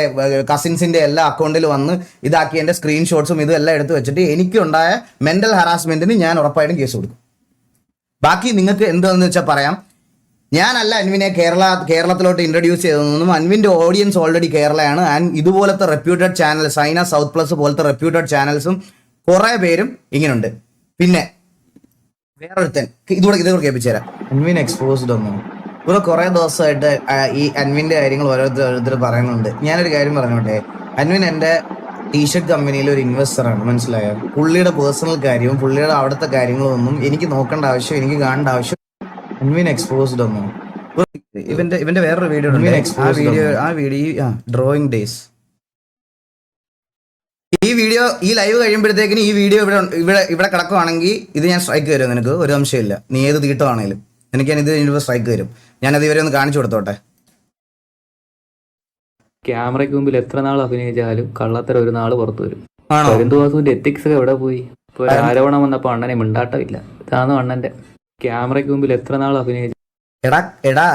കസിൻസിൻ്റെ എല്ലാ അക്കൗണ്ടിൽ വന്ന് ഇതാക്കി എൻ്റെ സ്ക്രീൻഷോട്ട്സും ഇതെല്ലാം എടുത്ത് വെച്ചിട്ട് എനിക്കുണ്ടായ മെൻ്റൽ ഹറാസ്മെൻറ്റിന് ഞാൻ ഉറപ്പായിട്ടും കേസ് കൊടുക്കും. ബാക്കി നിങ്ങൾക്ക് എന്താണെന്ന് വെച്ചാൽ പറയാം. ഞാനല്ല അൻവിനെ കേരളത്തിലോട്ട് ഇൻട്രൊഡ്യൂസ് ചെയ്തതൊന്നും. അൻവിൻ്റെ ഓഡിയൻസ് ഓൾറെഡി കേരളയാണ്. ആൻഡ് ഇതുപോലത്തെ reputed channel, Saina south plus പോലത്തെ റെപ്യൂട്ടഡ് ചാനൽസും കുറേ പേരും ഇങ്ങനെയുണ്ട്. പിന്നെ വേറൊരുത്തൻ ഇതുകൂടെ കേൾപ്പിച്ചു തരാം. അൻവിൻ എക്സ്പോസ്ഡ് ഒന്നും ഇവിടെ കുറേ ദിവസമായിട്ട് ഈ അൻവിൻ്റെ കാര്യങ്ങൾ ഓരോരുത്തർ പറയുന്നുണ്ട്. ഞാനൊരു കാര്യം പറഞ്ഞോട്ടെ, അൻവിൻ എൻ്റെ ടീഷർട്ട് കമ്പനിയിലെ ഒരു ഇൻവെസ്റ്ററാണ്, മനസ്സിലായോ? പുള്ളിയുടെ പേഴ്സണൽ കാര്യവും പുള്ളിയുടെ അവിടുത്തെ കാര്യങ്ങളും ഒന്നും എനിക്ക് നോക്കേണ്ട ആവശ്യം, എനിക്ക് കാണേണ്ട ആവശ്യം. അൻവിൻ എക്സ്പോസ്ഡ് ഒന്നും ഇവന്റെ വേറൊരു വീഡിയോ, ആ വീഡിയോ ഡ്രോയിങ് ഡേയ്സ്. ഈ ലൈവ് കഴിയുമ്പോഴത്തേക്കിന് ഈ വീഡിയോ ഇവിടെ കിടക്കുവാണെങ്കിൽ ഇത് ഞാൻ സ്ട്രൈക്ക് തരും. നിനക്ക് ഒരു സംശയമില്ല. നീ ഏത് തീട്ടമാണേലും എനിക്ക് ഞാൻ ഇത് സ്ട്രൈക്ക് തരും. ഞാനത് ഇവരെ ഒന്ന് കാണിച്ചു കൊടുത്തോട്ടെ. ക്യാമറയ്ക്ക് മുമ്പിൽ എത്ര നാൾ അഭിനയിച്ചാലും കള്ളത്തരം ഒരു നാൾ പുറത്തു വരും. പെരുന്തുവാസുവിന്റെ എത്തിക്സ് ഒക്കെ എവിടെ പോയി? ഇപ്പൊ ഒരു ആരോപണം വന്നപ്പോ അണ്ണനെ മിണ്ടാട്ടമില്ല. ഇതാണ് അണ്ണന്റെ. ക്യാമറയ്ക്ക് മുമ്പിൽ എത്ര നാൾ അഭിനയിച്ചു. എടാ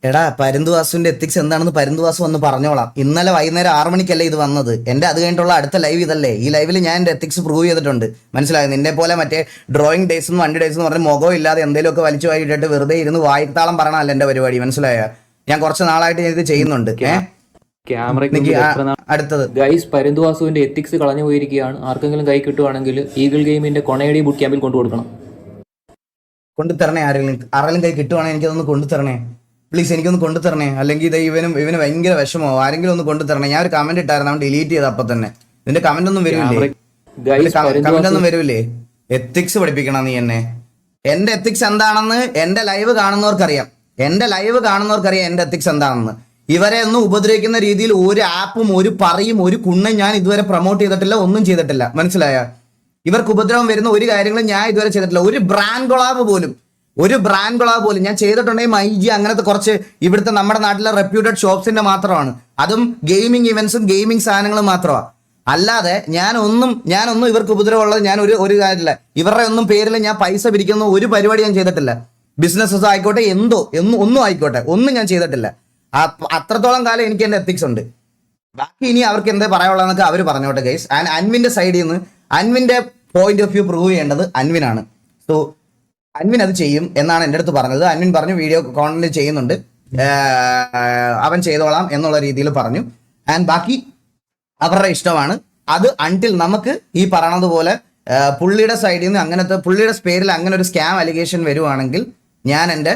എടാ പരുന്തുവാസുവിന്റെ എത്തിക്സ് എന്താണെന്ന് പരുന്തുവാസു വന്ന് പറഞ്ഞോളാം. ഇന്നലെ വൈകുന്നേരം 6 മണിക്കല്ലേ ഇത് വന്നത്. എന്റെ അത് കഴിഞ്ഞിട്ടുള്ള അടുത്ത ലൈവ് ഇതല്ലേ. ഈ ലൈവിൽ ഞാൻ എന്റെ എത്തിക്സ് പ്രൂവ് ചെയ്തിട്ടുണ്ട്. മനസ്സിലായോ? നിന്നെ പോലെ മറ്റേ ഡ്രോയിങ് ഡേയ്സ് എന്നും 1 ഡേയ്സ് എന്ന് പറഞ്ഞ് മുഖം ഇല്ലാതെ എന്തെങ്കിലുമൊക്കെ വലിച്ചു വായിട്ടിട്ട് വെറുതെ ഇരുന്ന് വായ്ത്താളം പറയണമല്ല എന്റെ പരിപാടി. മനസ്സിലായോ? ഞാൻ കുറച്ച് നാളായിട്ട് ഞാൻ ഇത് ചെയ്യുന്നുണ്ട്. അടുത്തത് ഗൈസ്, പരുന്തുവാസുവിന്റെ എത്തിക്സ് കളഞ്ഞു പോയിരിക്കുകയാണ്. ആർക്കെങ്കിലും കൈ കിട്ടുവാണെങ്കിൽ ഈഗിൾ ഗെയിമിന്റെ കൊണയടി ബുട്ട് ക്യാമ്പിൽ കൊണ്ടു കൊടുക്കണം. കൊണ്ടുതരണേ. ആരെങ്കിലും കൈ കിട്ടുവാണെങ്കിൽ എനിക്കതൊന്ന് കൊണ്ടുതരണേ പ്ലീസ്. എനിക്കൊന്ന് കൊണ്ടുതരണേ. അല്ലെങ്കിൽ ഇത് ഇവന് ഭയങ്കര വിഷമോ. ആരെങ്കിലും ഒന്ന് കൊണ്ടുതരണേ. ഞാൻ ഒരു കമന്റ് ഇട്ടായിരുന്നു, അവൻ ഡിലീറ്റ് ചെയ്ത് അപ്പൊ തന്നെ. ഇതിന്റെ കമന്റ് ഒന്നും വരില്ലേ? കമന്റ് ഒന്നും വരൂലേ? എത്തിക്സ് പഠിപ്പിക്കണം നീ എന്നെ. എന്റെ എത്തിക്സ് എന്താണെന്ന് എന്റെ ലൈവ് കാണുന്നവർക്കറിയാം. എന്റെ എത്തിക്സ് എന്താണെന്ന്. ഇവരെ ഒന്നും ഉപദ്രവിക്കുന്ന രീതിയിൽ ഒരു ആപ്പും ഒരു പറയും ഒരു കുണ്ണും ഞാൻ ഇതുവരെ പ്രൊമോട്ട് ചെയ്തിട്ടില്ല, ഒന്നും ചെയ്തിട്ടില്ല. മനസ്സിലായ? ഇവർക്ക് ഉപദ്രവം വരുന്ന ഒരു കാര്യങ്ങളും ഞാൻ ഇതുവരെ ചെയ്തിട്ടില്ല. ഒരു ബ്രാൻഡ് കൊളാബ് പോലും ഞാൻ ചെയ്തിട്ടുണ്ടെങ്കിൽ മൈജി അങ്ങനത്തെ കുറച്ച് ഇവിടുത്തെ നമ്മുടെ നാട്ടിലെ റെപ്യൂട്ടഡ് ഷോപ്സിന്റെ മാത്രമാണ്. അതും ഗെയിമിംഗ് ഇവന്റ്സും ഗെയിമിംഗ് സാധനങ്ങളും മാത്രമാണ്. അല്ലാതെ ഞാനൊന്നും ഇവർക്ക് ഉപദ്രവമുള്ളത് ഞാൻ ഒരു കാര്യമില്ല. ഇവരുടെ ഒന്നും പേരിൽ ഞാൻ പൈസ പിരിക്കുന്ന ഒരു പരിപാടി ഞാൻ ചെയ്തിട്ടില്ല. ബിസിനസ്സസ് ആയിക്കോട്ടെ, ഒന്നും ആയിക്കോട്ടെ, ഒന്നും ഞാൻ ചെയ്തിട്ടില്ല. അത്രത്തോളം കാലം എനിക്ക് എന്റെ എത്തിക്സ് ഉണ്ട്. ബാക്കി ഇനി അവർക്ക് എന്താ പറയാനുള്ളതെന്നൊക്കെ അവർ പറഞ്ഞോട്ടെ ഗൈസ്. ആൻഡ് അൻവിന്റെ സൈഡിൽ നിന്ന് അൻവിന്റെ പോയിന്റ് ഓഫ് വ്യൂ പ്രൂവ് ചെയ്യേണ്ടത് അൻവിനാണ്. സോ അൻവിൻ അത് ചെയ്യും എന്നാണ് എൻ്റെ അടുത്ത് പറഞ്ഞത്. അൻവിൻ പറഞ്ഞു വീഡിയോ കോണ്ടന്റ് ചെയ്യുന്നുണ്ട്, അവൻ ചെയ്തോളാം എന്നുള്ള രീതിയിൽ പറഞ്ഞു. ആൻഡ് ബാക്കി അവരുടെ ഇഷ്ടമാണ് അത്. അൺടിൽ നമുക്ക് ഈ പറയണത് പോലെ പുള്ളിയുടെ സൈഡിൽ നിന്ന് പുള്ളിയുടെ പേരിൽ അങ്ങനെ ഒരു സ്കാം അലിഗേഷൻ വരുവാണെങ്കിൽ ഞാൻ എൻ്റെ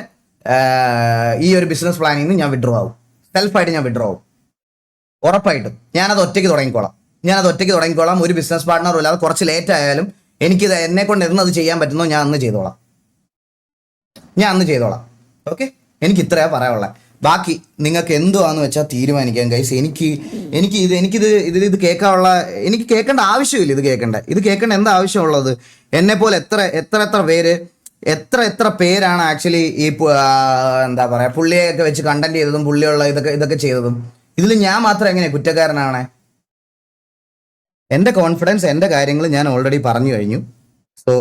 ഈ ഒരു ബിസിനസ് പ്ലാനിൽ നിന്ന് ഞാൻ വിഡ്രോ ആവും. സെൽഫായിട്ട് ഞാൻ വിഡ്രോ ആവും. ഉറപ്പായിട്ടും ഞാനത് ഒറ്റയ്ക്ക് തുടങ്ങിക്കോളാം. ഒരു ബിസിനസ് പാർട്ട്ണറും ഇല്ലാതെ കുറച്ച് ലേറ്റ് ആയാലും എനിക്കിത് എന്നെ കൊണ്ട് അത് ചെയ്യാൻ പറ്റുന്നോ ഞാൻ അന്ന് ചെയ്തോളാം. ഓക്കെ, എനിക്ക് ഇത്രയാ പറയാനുള്ളത്. ബാക്കി നിങ്ങൾക്ക് എന്തുവാന്ന് വെച്ചാൽ തീരുമാനിക്കാം ഗൈസ്. ഇത് കേൾക്കേണ്ട ആവശ്യമില്ല. ഇത് കേൾക്കേണ്ട എന്താ ആവശ്യമുള്ളത്? എന്നെ പോലെ എത്ര പേരാണ് ആക്ച്വലി ഈ എന്താ പറയാ പുള്ളിയൊക്കെ വെച്ച് കണ്ടന്റ് ചെയ്തതും പുള്ളിയുള്ള ഇതൊക്കെ ചെയ്തതും. ഇതിൽ ഞാൻ മാത്രം എങ്ങനെ കുറ്റക്കാരനാണ്? എൻ്റെ കോൺഫിഡൻസ്, എൻ്റെ കാര്യങ്ങൾ ഞാൻ ഓൾറെഡി പറഞ്ഞു കഴിഞ്ഞു. സോ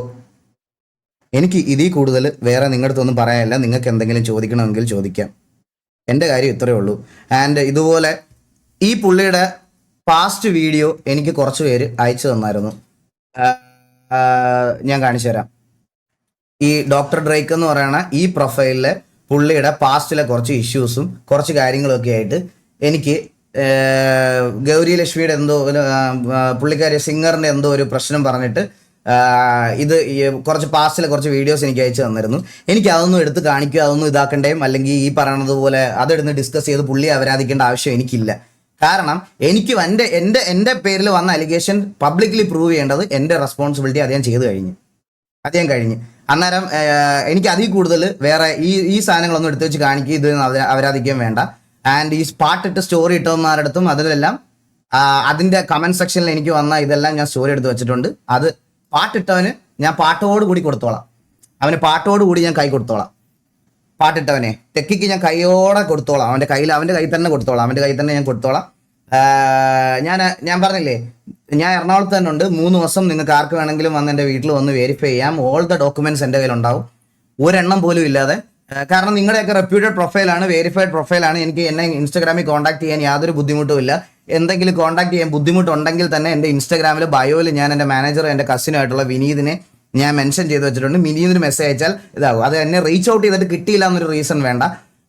എനിക്ക് ഇതിൽ കൂടുതൽ വേറെ നിങ്ങളുടെ അടുത്തൊന്നും പറയാനില്ല. നിങ്ങൾക്ക് എന്തെങ്കിലും ചോദിക്കണമെങ്കിൽ ചോദിക്കാം. എൻ്റെ കാര്യം ഇത്രയേ ഉള്ളൂ. ആൻഡ് ഇതുപോലെ ഈ പുള്ളിയുടെ പാസ്റ്റ് വീഡിയോ എനിക്ക് കുറച്ച് പേര് അയച്ചു തന്നായിരുന്നു. ഞാൻ കാണിച്ചു തരാം. ഈ ഡോക്ടർ ഡ്രേക്ക് എന്ന് പറയുന്ന ഈ പ്രൊഫൈലിലെ പുള്ളിയുടെ പാസ്റ്റിലെ കുറച്ച് ഇഷ്യൂസും കുറച്ച് കാര്യങ്ങളൊക്കെ ആയിട്ട് എനിക്ക് ഗൗരി ലക്ഷ്മിയുടെ പുള്ളിക്കാരി സിംഗറിന്റെ ഒരു പ്രശ്നം പറഞ്ഞിട്ട് ഇത് കുറച്ച് പാസ്റ്റിലെ കുറച്ച് വീഡിയോസ് എനിക്ക് അയച്ചു തന്നിരുന്നു. എനിക്ക് അതൊന്നും എടുത്ത് കാണിക്കുക, അതൊന്നും ഇതാക്കണ്ടേയും അല്ലെങ്കിൽ ഈ പറയണത് പോലെ അതെടുത്ത് ഡിസ്കസ് ചെയ്ത് പുള്ളിയെ അപരാധിക്കേണ്ട ആവശ്യം എനിക്കില്ല. കാരണം എനിക്ക് എൻ്റെ പേരിൽ വന്ന അലിഗേഷൻ പബ്ലിക്കലി പ്രൂവ് ചെയ്യേണ്ടത് എൻ്റെ റെസ്പോൺസിബിലിറ്റി. അത് ഞാൻ കഴിഞ്ഞു. അന്നേരം എനിക്ക് അതിൽ കൂടുതൽ വേറെ ഈ സാധനങ്ങളൊന്നും എടുത്തു വെച്ച് കാണിക്കുക, ഇത് അപരാധിക്കാൻ വേണ്ട. ആൻഡ് ഈ പാട്ടിട്ട് സ്റ്റോറി ഇട്ടവന്മാരടുത്തും അതിലെല്ലാം അതിൻ്റെ കമന്റ് സെക്ഷനിൽ എനിക്ക് വന്ന ഇതെല്ലാം ഞാൻ സ്റ്റോറി എടുത്ത് വെച്ചിട്ടുണ്ട്. അത് പാട്ടിട്ടവന് ഞാൻ പാട്ടോടുകൂടി കൊടുത്തോളാം. അവന് പാട്ടോടുകൂടി ഞാൻ കൈ കൊടുത്തോളാം. പാട്ടിട്ടവനെ ടെക്കിക്ക് ഞാൻ കൈയോടെ കൊടുത്തോളാം. അവൻ്റെ കയ്യിൽ തന്നെ ഞാൻ കൊടുത്തോളാം. ഞാൻ പറഞ്ഞില്ലേ, ഞാൻ എറണാകുളത്ത് തന്നെ ഉണ്ട്. 3 ദിവസം നിങ്ങൾക്ക് ആർക്ക് വേണമെങ്കിലും വന്ന് എൻ്റെ വീട്ടിൽ വന്ന് വെരിഫൈ ചെയ്യാം. ഓൾ ദ ഡോക്യുമെന്റ്സ് എൻ്റെ കയ്യിലുണ്ടാവും, ഒരെണ്ണം പോലും ഇല്ലാതെ. കാരണം നിങ്ങളുടെയൊക്കെ റെപ്യൂട്ടഡ് പ്രൊഫൈലാണ്, വെരിഫൈഡ് പ്രൊഫൈലാണ്. എന്നെ ഇൻസ്റ്റാഗ്രാമിൽ കോൺടാക്ട് ചെയ്യാൻ യാതൊരു ബുദ്ധിമുട്ടും ഇല്ല. എന്തെങ്കിലും കോൺടാക്ട് ചെയ്യാൻ ബുദ്ധിമുട്ടുണ്ടെങ്കിൽ തന്നെ എൻ്റെ ഇൻസ്റ്റാഗ്രാമിൽ ബയോയിൽ ഞാൻ എൻ്റെ മാനേജർ, എൻ്റെ കസിനായിട്ടുള്ള വിനീതിനെ ഞാൻ മെൻഷൻ ചെയ്ത് വെച്ചിട്ടുണ്ട്. വിനീതിന് മെസ്സേജ് അയച്ചാൽ ഇതാകും. അത് എന്നെ റീച്ച് ഔട്ട് ചെയ്തിട്ട് കിട്ടിയില്ല എന്നൊരു റീസൺ വേണ്ട.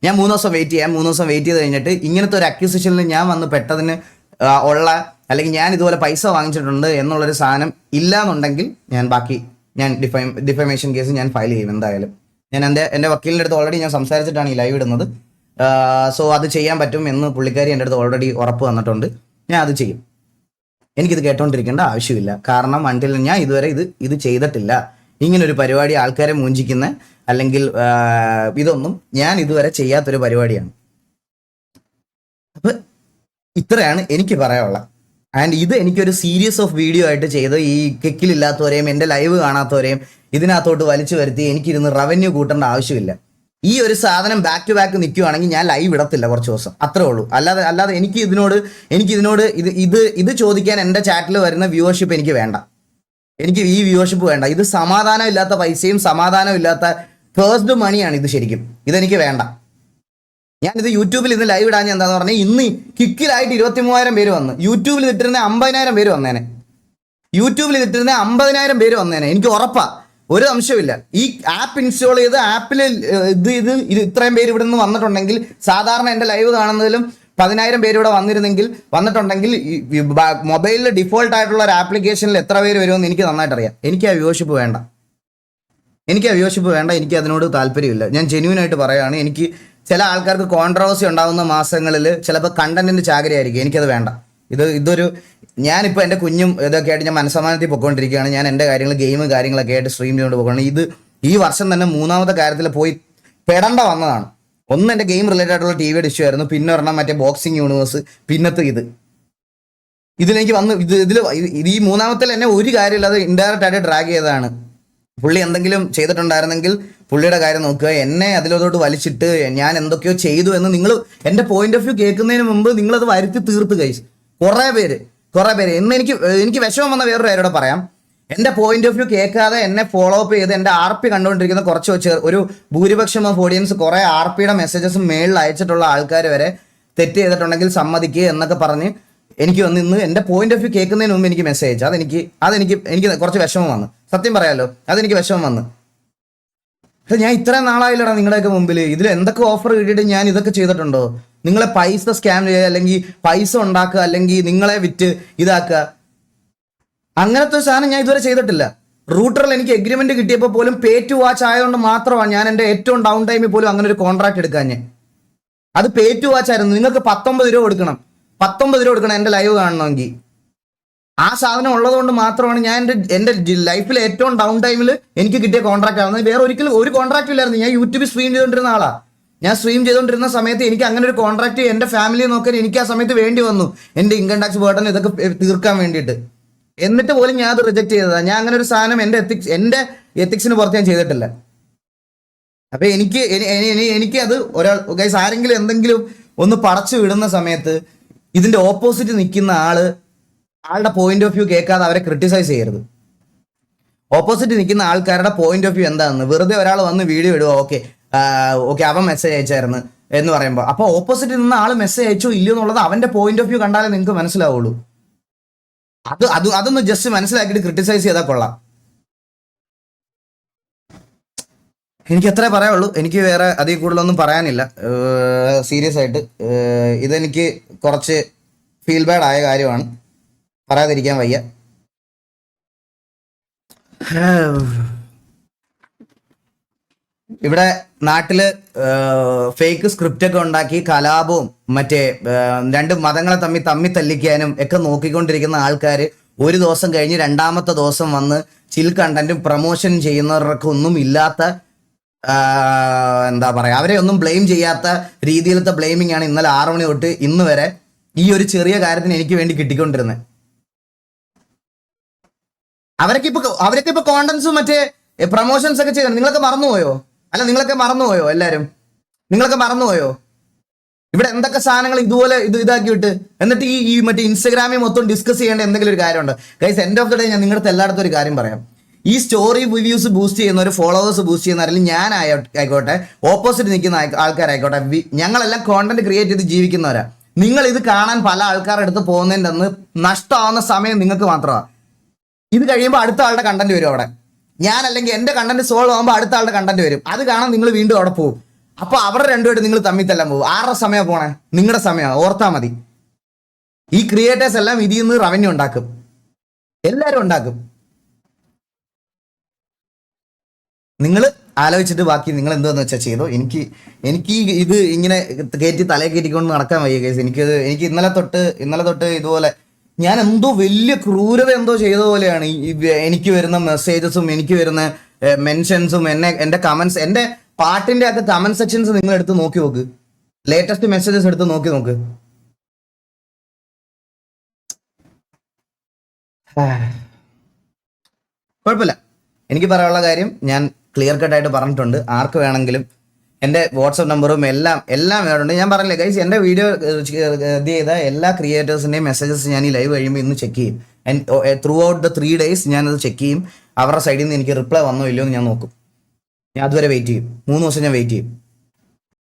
ഞാൻ 3 ദിവസം വെയിറ്റ് ചെയ്യാം. 3 ദിവസം വെയിറ്റ് ചെയ്ത് കഴിഞ്ഞിട്ട് ഇങ്ങനത്തെ ഒരു അക്യൂസിഷനിൽ ഞാൻ വന്ന് പെട്ടതിന് അല്ലെങ്കിൽ ഞാൻ ഇതുപോലെ പൈസ വാങ്ങിച്ചിട്ടുണ്ട് എന്നുള്ളൊരു സാധനം ഇല്ല എന്നുണ്ടെങ്കിൽ ഞാൻ ഡിഫമേഷൻ കേസ് ഞാൻ ഫയൽ ചെയ്യും എന്തായാലും. ഞാൻ എൻ്റെ വക്കീലിൻ്റെ അടുത്ത് ഓൾറെഡി ഞാൻ സംസാരിച്ചിട്ടാണ് ഈ ലൈവ് ഇടുന്നത്. സോ അത് ചെയ്യാൻ പറ്റും എന്ന് പുള്ളിക്കാരി എൻ്റെ അടുത്ത് ഓൾറെഡി ഉറപ്പ് തന്നിട്ടുണ്ട്. ഞാൻ അത് ചെയ്യും. എനിക്കിത് കേട്ടോണ്ടിരിക്കേണ്ട ആവശ്യമില്ല. കാരണം അണ്ടിൽ ഞാൻ ഇതുവരെ ഇത് ചെയ്തിട്ടില്ല. ഇങ്ങനൊരു പരിപാടി ആൾക്കാരെ മൂഞ്ചിക്കുന്ന അല്ലെങ്കിൽ ഇതൊന്നും ഞാൻ ഇതുവരെ ചെയ്യാത്തൊരു പരിപാടിയാണ്. അപ്പൊ ഇത്രയാണ് എനിക്ക് പറയാനുള്ളത്. ആൻഡ് ഇത് എനിക്കൊരു സീരീസ് ഓഫ് വീഡിയോ ആയിട്ട് ചെയ്ത് ഈ കിക്കിലില്ലാത്തവരെയും എൻ്റെ ലൈവ് കാണാത്തവരെയും ഇതിനകത്തോട്ട് വലിച്ചു വരുത്തി എനിക്കിരുന്ന് റവന്യൂ കൂട്ടേണ്ട ആവശ്യമില്ല. ഈ ഒരു സാധനം ബാക്ക് ടു ബാക്ക് നിൽക്കുവാണെങ്കിൽ ഞാൻ ലൈവ് ഇടത്തില്ല കുറച്ച് ദിവസം, അത്രേ ഉള്ളൂ. അല്ലാതെ എനിക്ക് ഇതിനോട് ഇത് ചോദിക്കാൻ എൻ്റെ ചാറ്റിൽ വരുന്ന വ്യൂവർഷിപ്പ് എനിക്ക് വേണ്ട. എനിക്ക് ഈ വ്യൂവർഷിപ്പ് വേണ്ട. ഇത് സമാധാനം ഇല്ലാത്ത പൈസയും സമാധാനം ഇല്ലാത്ത പേഴ്സ്ഡ് മണിയാണ് ഇത്. ശരിക്കും ഇതെനിക്ക് വേണ്ട. ഞാനിത് യൂട്യൂബിൽ ഇന്ന് ലൈവ് ഇടാൻ എന്താന്ന് പറഞ്ഞാൽ ഇന്ന് കിക്കിലായിട്ട് 23,000 പേര് വന്നു. യൂട്യൂബിൽ ഇട്ടിരുന്ന 50,000 പേര് വന്നേനെ. യൂട്യൂബിൽ ഇട്ടിരുന്ന 50,000 പേര് വന്നേനെ. എനിക്ക് ഉറപ്പാ, ഒരു സംശയമില്ല. ഈ ആപ്പ് ഇൻസ്റ്റാൾ ചെയ്ത് ആപ്പിൽ ഇത് ഇത്രയും പേര് ഇവിടെ നിന്ന് വന്നിട്ടുണ്ടെങ്കിൽ, സാധാരണ എൻ്റെ ലൈവ് കാണുന്നതിലും 10,000 പേര് ഇവിടെ വന്നിട്ടുണ്ടെങ്കിൽ മൊബൈലിൽ ഡിഫോൾട്ട് ആയിട്ടുള്ള ഒരു ആപ്ലിക്കേഷനിൽ എത്ര പേര് വരുമെന്ന് എനിക്ക് നന്നായിട്ട് അറിയാം. എനിക്ക് ആ വ്യൂവർഷിപ്പ് വേണ്ട, എനിക്ക് അതിനോട് താല്പര്യമില്ല. ഞാൻ ജെന്യൂനായിട്ട് പറയുകയാണ്. എനിക്ക് ചില ആൾക്കാർക്ക് കോൺട്രവേഴ്സി ഉണ്ടാകുന്ന മാസങ്ങളിൽ ചിലപ്പോൾ കണ്ടന്റിന്റെ ചാകരയായിരിക്കും. എനിക്കത് വേണ്ട. ഇതൊരു ഞാനിപ്പോൾ എൻ്റെ കുഞ്ഞും ഇതൊക്കെ ആയിട്ട് ഞാൻ മനസ്സമാനത്തിൽ പൊയ്ക്കൊണ്ടിരിക്കുകയാണ്. ഞാൻ എൻ്റെ കാര്യങ്ങളൊക്കെ ആയിട്ട് സ്ട്രീം ചെയ്തുകൊണ്ട് പോകുകയാണ്. ഈ വർഷം തന്നെ 3ാമത്തെ കാര്യത്തിൽ പോയി പെടേണ്ട വന്നതാണ്. ഒന്ന് എൻ്റെ ഗെയിം റിലേറ്റഡ് ആയിട്ടുള്ള TV ഇഷ്യൂ ആയിരുന്നു, പിന്നെ ഒരെണ്ണം മറ്റേ ബോക്സിംഗ് യൂണിവേഴ്സ്, പിന്നത്തെ ഇതിലെനിക്ക് വന്ന് ഈ 3ാമത്തിൽ എന്നെ ഒരു കാര്യമില്ലാതെ ഇൻഡയറക്റ്റ് ആയിട്ട് ഡ്രാഗ് ചെയ്തതാണ്. പുള്ളി എന്തെങ്കിലും ചെയ്തിട്ടുണ്ടായിരുന്നെങ്കിൽ പുള്ളിയുടെ കാര്യം നോക്കുക. എന്നെ അതിലോട്ട് വലിച്ചിട്ട് ഞാൻ എന്തൊക്കെയോ ചെയ്തു എന്ന് നിങ്ങൾ എൻ്റെ പോയിന്റ് ഓഫ് വ്യൂ കേൾക്കുന്നതിന് മുമ്പ് നിങ്ങളത് വരുത്തി തീർത്ത് കഴിച്ചു. കുറേ പേര് എന്ന് എനിക്ക് വിഷമം വന്ന വേറൊരു കാര്യോടെ പറയാം. എൻ്റെ പോയിന്റ് ഓഫ് വ്യൂ കേൾക്കാതെ എന്നെ ഫോളോ അപ്പ് ചെയ്ത് എൻ്റെ RP കണ്ടുകൊണ്ടിരിക്കുന്ന ഒരു ഭൂരിപക്ഷം ഓഫ് ഓഡിയൻസ് കുറേ RPയുടെ മെസ്സേജസ് മേളിൽ അയച്ചിട്ടുള്ള ആൾക്കാർ വരെ തെറ്റ് ചെയ്തിട്ടുണ്ടെങ്കിൽ സമ്മതിക്കുക എന്നൊക്കെ പറഞ്ഞ് എനിക്ക് വന്ന് ഇന്ന് എൻ്റെ പോയിന്റ് ഓഫ് വ്യൂ കേൾക്കുന്നതിന് മുമ്പ് എനിക്ക് മെസ്സേജ് അയച്ചു. എനിക്ക് കുറച്ച് വിഷമം വന്നു, സത്യം പറയാലോ. അതെനിക്ക് വിഷമം വന്നു. ഞാൻ ഇത്രയും നാളായില്ലടാ നിങ്ങളുടെയൊക്കെ മുമ്പിൽ ഇതിൽ എന്തൊക്കെ ഓഫർ കിട്ടിയിട്ട് ഞാൻ ഇതൊക്കെ ചെയ്തിട്ടുണ്ടോ? നിങ്ങളെ പൈസ സ്കാം ചെയ്യുക, അല്ലെങ്കിൽ പൈസ ഉണ്ടാക്കുക, അല്ലെങ്കിൽ നിങ്ങളെ വിറ്റ് ഇതാക്കുക, അങ്ങനത്തെ ഒരു സാധനം ഞാൻ ഇതുവരെ ചെയ്തിട്ടില്ല. റൂട്ടറിൽ എനിക്ക് എഗ്രിമെന്റ് കിട്ടിയപ്പോൾ പോലും പേ ടു വാച്ച് ആയതുകൊണ്ട് മാത്രമാണ് ഞാൻ എൻ്റെ ഏറ്റവും ഡൗൺ ടൈമിൽ പോലും അങ്ങനെ ഒരു കോൺട്രാക്ട് എടുക്കാൻ. അത് പേ ടു വാച്ച് ആയിരുന്നു. നിങ്ങൾക്ക് 19 രൂപ കൊടുക്കണം എൻ്റെ ലൈവ് കാണണമെങ്കിൽ. ആ സാധനം ഉള്ളതുകൊണ്ട് മാത്രമാണ് ഞാൻ എൻ്റെ ലൈഫിൽ ഏറ്റവും ഡൗൺ ടൈമിൽ എനിക്ക് കിട്ടിയ കോൺട്രാക്ട് ആവുന്നത്. വേറെ ഒരിക്കലും ഒരു കോൺട്രാക്ട് ഇല്ലായിരുന്നു. ഞാൻ യൂട്യൂബിൽ സ്ട്രീം ചെയ്തുകൊണ്ടിരുന്ന ആളാണ്. ഞാൻ സ്ട്രീം ചെയ്തുകൊണ്ടിരുന്ന സമയത്ത് എനിക്ക് അങ്ങനെ ഒരു കോൺട്രാക്ട് എൻ്റെ ഫാമിലിയെ നോക്കാൻ എനിക്ക് ആ സമയത്ത് വേണ്ടി വന്നു, എൻ്റെ ഇൻകം ടാക്സ് ബർഡൻ ഇതൊക്കെ തീർക്കാൻ വേണ്ടിയിട്ട്. എന്നിട്ട് പോലും ഞാൻ അത് റിജക്ട് ചെയ്തതാണ്. ഞാൻ അങ്ങനെ ഒരു സാധനം എൻ്റെ എത്തിക്സിന് പുറത്ത് ഞാൻ ചെയ്തിട്ടില്ല. അപ്പൊ എനിക്ക് അത് ഗൈസ് ആരെങ്കിലും എന്തെങ്കിലും ഒന്ന് പടച്ചു വിടുന്ന സമയത്ത് ഇതിന്റെ ഓപ്പോസിറ്റ് നിൽക്കുന്ന ആളുടെ പോയിന്റ് ഓഫ് വ്യൂ കേൾക്കാതെ അവരെ ക്രിട്ടിസൈസ് ചെയ്യരുത്. ഓപ്പോസിറ്റ് നിൽക്കുന്ന ആൾക്കാരുടെ പോയിന്റ് ഓഫ് വ്യൂ എന്താണെന്ന് വെറുതെ ഒരാൾ വന്ന് വീഡിയോ ഇടുക, ഓക്കെ അവൻ മെസ്സേജ് അയച്ചായിരുന്നു എന്ന് പറയുമ്പോൾ, അപ്പോൾ ഓപ്പോസിറ്റ് നിന്ന ആൾ മെസ്സേജ് അയച്ചോ ഇല്ലയോ എന്നുള്ളത് അവന്റെ പോയിന്റ് ഓഫ് വ്യൂ കണ്ടാലേ നിങ്ങൾക്ക് മനസ്സിലാവുള്ളൂ. അതൊന്ന് ജസ്റ്റ് മനസ്സിലാക്കിയിട്ട് ക്രിട്ടിസൈസ് ചെയ്താൽ കൊള്ളാം. എനിക്ക് എത്രേ പറയാനുള്ളൂ. എനിക്ക് വേറെ അതിൽ കൂടുതലൊന്നും പറയാനില്ല. സീരിയസ് ആയിട്ട് ഇതെനിക്ക് കുറച്ച് ഫീൽ ബാഡ് ആയ കാര്യമാണ്, പറയാതിരിക്കാൻ വയ്യ. ഇവിടെ നാട്ടില് ഫേക്ക് സ്ക്രിപ്റ്റ് ഒക്കെ ഉണ്ടാക്കി കലാപവും മറ്റേ രണ്ട് മതങ്ങളെ തമ്മിൽ തല്ലിക്കാനും ഒക്കെ നോക്കിക്കൊണ്ടിരിക്കുന്ന ആൾക്കാർ ഒരു ദിവസം കഴിഞ്ഞ് 2ാമത്തെ ദിവസം വന്ന് ചിൽ കണ്ടന്റും പ്രൊമോഷൻ ചെയ്യുന്നവർക്ക് ഒന്നും ഇല്ലാത്ത എന്താ പറയാ, അവരെ ഒന്നും ബ്ലെയിം ചെയ്യാത്ത രീതിയിലത്തെ ബ്ലെയിമിംഗ് ആണ് ഇന്നലെ 6 മണി തൊട്ട് ഇന്ന് വരെ ഈ ഒരു ചെറിയ കാര്യത്തിന് എനിക്ക് വേണ്ടി കിട്ടിക്കൊണ്ടിരുന്നത്. അവരൊക്കെ ഇപ്പൊ കോണ്ടന്റ്സും മറ്റേ പ്രൊമോഷൻസ് ഒക്കെ ചെയ്യണം. നിങ്ങളൊക്കെ മറന്നുപോയോ? എല്ലാവരും നിങ്ങളൊക്കെ മറന്നുപോയോ? ഇവിടെ എന്തൊക്കെ സാധനങ്ങൾ ഇതുപോലെ ഇതാക്കിയിട്ട് എന്നിട്ട് ഈ മറ്റേ ഇൻസ്റ്റാഗ്രാമിൽ മൊത്തം ഡിസ്കസ് ചെയ്യേണ്ട എന്തെങ്കിലും ഒരു കാര്യമുണ്ട്. Guys, end of the day ഞാൻ നിങ്ങളുടെ എല്ലായിടത്തും ഒരു കാര്യം പറയാം. ഈ സ്റ്റോറി റിവ്യൂസ് ബൂസ്റ്റ് ചെയ്യുന്നവർ, ഫോളോവേഴ്സ് ബൂസ്റ്റ് ചെയ്യുന്നവരിൽ ഞാൻ ആയിക്കോട്ടെ, ഓപ്പോസിറ്റ് നിൽക്കുന്ന ആൾക്കാരായിക്കോട്ടെ, ഞങ്ങളെല്ലാം കോണ്ടന്റ് ക്രിയേറ്റ് ചെയ്ത് ജീവിക്കുന്നവരാ. നിങ്ങൾ ഇത് കാണാൻ പല ആൾക്കാരുടെ അടുത്ത് പോകുന്നതിൻ്റെ അന്ന് നഷ്ടമാവുന്ന സമയം നിങ്ങൾക്ക് മാത്രമാണ്. ഇത് കഴിയുമ്പോൾ അടുത്ത ആളുടെ കണ്ടന്റ് വരും അവിടെ. ഞാൻ അല്ലെങ്കിൽ എൻ്റെ കണ്ടന്റ് സോൾവ് ആകുമ്പോൾ അടുത്ത ആളുടെ കണ്ടന്റ് വരും. അത് കാണാൻ നിങ്ങൾ വീണ്ടും അവിടെ പോകും. അപ്പൊ അവരുടെ രണ്ടുപേരും നിങ്ങൾ തമ്മിൽ തല്ലാൻ പോകും. ആരുടെ സമയം പോണേ? നിങ്ങളുടെ സമയമാണ്. ഓർത്താ മതി. ഈ ക്രിയേറ്റേഴ്സ് എല്ലാം ഇതിൽ നിന്ന് റവന്യൂ ഉണ്ടാക്കും, എല്ലാവരും ഉണ്ടാക്കും. നിങ്ങൾ ആലോചിച്ചിട്ട് ബാക്കി നിങ്ങൾ എന്താന്ന് വെച്ചാൽ ചെയ്തോ. എനിക്ക് ഇത് ഇങ്ങനെ തലയെ കയറ്റിക്കൊണ്ട് നടക്കാൻ വയ്യ കേസ്. എനിക്ക് ഇന്നലെ തൊട്ട് ഇതുപോലെ ഞാൻ എന്തോ വലിയ ക്രൂരത എന്തോ ചെയ്ത പോലെയാണ് എനിക്ക് വരുന്ന മെസ്സേജസും എനിക്ക് വരുന്ന മെൻഷൻസും എൻ്റെ കമന്റ്സ്, എൻ്റെ പാട്ടിന്റെ ഒക്കെ കമന്റ് സെക്ഷൻസ് നിങ്ങൾ എടുത്ത് നോക്കി നോക്ക്. ലേറ്റസ്റ്റ് മെസ്സേജസ് എടുത്ത് നോക്ക്. കുഴപ്പമില്ല. എനിക്ക് പറയാനുള്ള കാര്യം ഞാൻ ക്ലിയർ കട്ടായിട്ട് പറഞ്ഞിട്ടുണ്ട്. ആർക്ക് വേണമെങ്കിലും എൻ്റെ വാട്സപ്പ് നമ്പറും എല്ലാം വേറുണ്ട്. ഞാൻ പറഞ്ഞില്ലേ ഗൈസ്, എൻ്റെ വീഡിയോ ഇത് ചെയ്ത എല്ലാ ക്രിയേറ്റേഴ്സിൻ്റെയും മെസ്സേജസ് ഞാൻ ഈ ലൈവ് കഴിയുമ്പോൾ ഇന്ന് ചെക്ക് ചെയ്യും. ത്രൂ ഔട്ട് ദ 3 days ഞാനത് ചെക്ക് ചെയ്യും. അവരുടെ സൈഡിൽ നിന്ന് എനിക്ക് റിപ്ലൈ വന്നോ ഇല്ലയോ എന്ന് ഞാൻ നോക്കും. ഞാൻ അതുവരെ വെയിറ്റ് ചെയ്യും. 3 ദിവസം ഞാൻ വെയിറ്റ് ചെയ്യും.